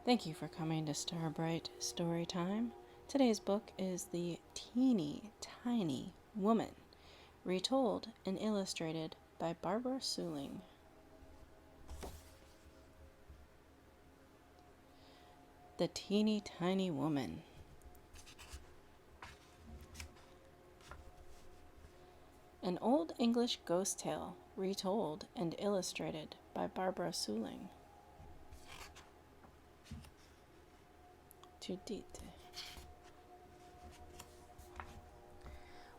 Thank you for coming to Starbright Storytime. Today's book is The Teeny Tiny Woman, retold and illustrated by Barbara Seuling. The Teeny Tiny Woman. An old English ghost tale, retold and illustrated by Barbara Seuling.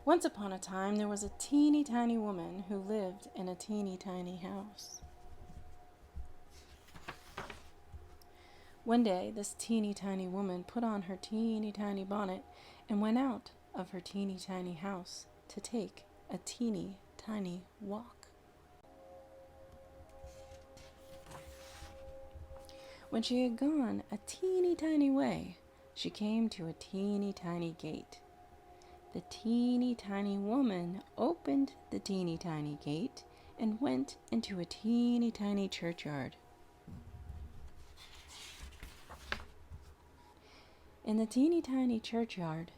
Once upon a time, there was a teeny tiny woman who lived in a teeny tiny house. One day, this teeny tiny woman put on her teeny tiny bonnet and went out of her teeny tiny house to take a teeny tiny walk. When she had gone a teeny tiny way, she came to a teeny tiny gate. The teeny tiny woman opened the teeny tiny gate and went into a teeny tiny churchyard. In the teeny tiny churchyard,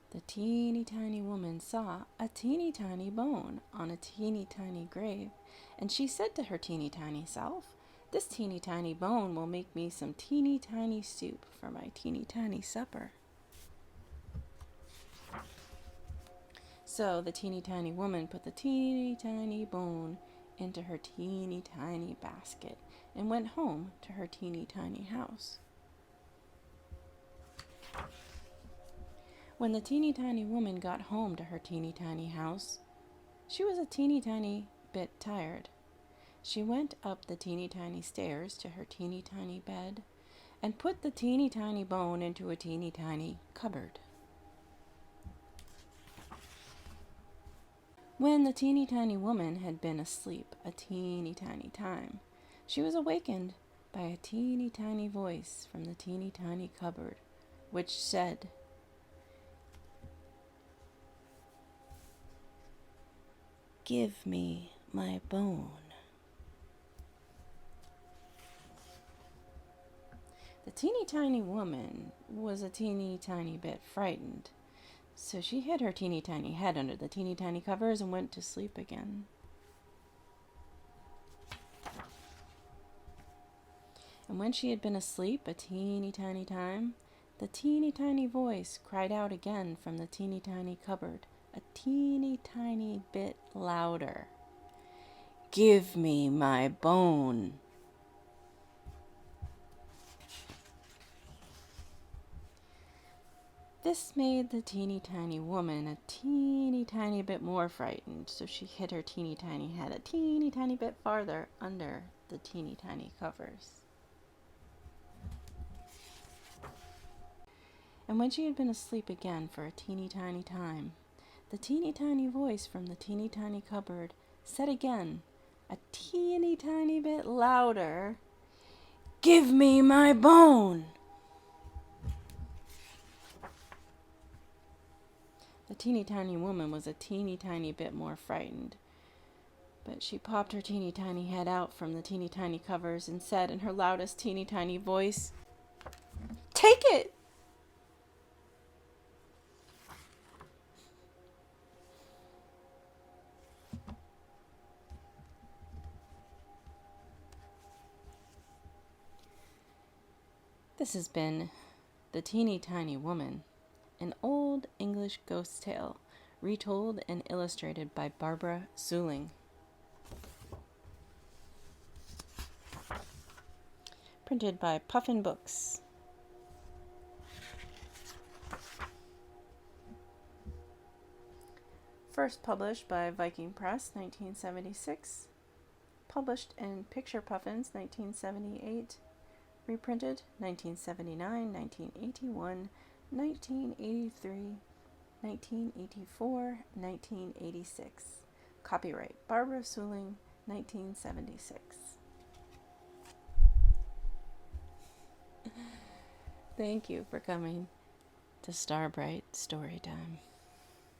the teeny tiny woman saw a teeny tiny bone on a teeny tiny grave, and she said to her teeny tiny self, "This teeny tiny bone will make me some teeny tiny soup for my teeny tiny supper." So the teeny tiny woman put the teeny tiny bone into her teeny tiny basket and went home to her teeny tiny house. When the teeny tiny woman got home to her teeny tiny house, she was a teeny tiny bit tired. She went up the teeny tiny stairs to her teeny tiny bed and put the teeny tiny bone into a teeny tiny cupboard. When the teeny tiny woman had been asleep a teeny tiny time, she was awakened by a teeny tiny voice from the teeny tiny cupboard, which said, "Give me my bone." The teeny tiny woman was a teeny tiny bit frightened, so she hid her teeny tiny head under the teeny tiny covers and went to sleep again. And when she had been asleep a teeny tiny time, the teeny tiny voice cried out again from the teeny tiny cupboard, a teeny tiny bit louder, "Give me my bone." This made the teeny tiny woman a teeny tiny bit more frightened, so she hid her teeny tiny head a teeny tiny bit farther under the teeny tiny covers. And when she had been asleep again for a teeny tiny time, the teeny tiny voice from the teeny tiny cupboard said again, a teeny tiny bit louder, "Give me my bone." The teeny tiny woman was a teeny tiny bit more frightened, but she popped her teeny tiny head out from the teeny tiny covers and said in her loudest teeny tiny voice, "Take it!" This has been The Teeny Tiny Woman, an old English ghost tale, retold and illustrated by Barbara Seuling. Printed by Puffin Books. First published by Viking Press, 1976. Published in Picture Puffins, 1978. Reprinted 1979, 1981, 1983, 1984, 1986. Copyright Barbara Seuling, 1976. Thank you for coming to Starbright Storytime.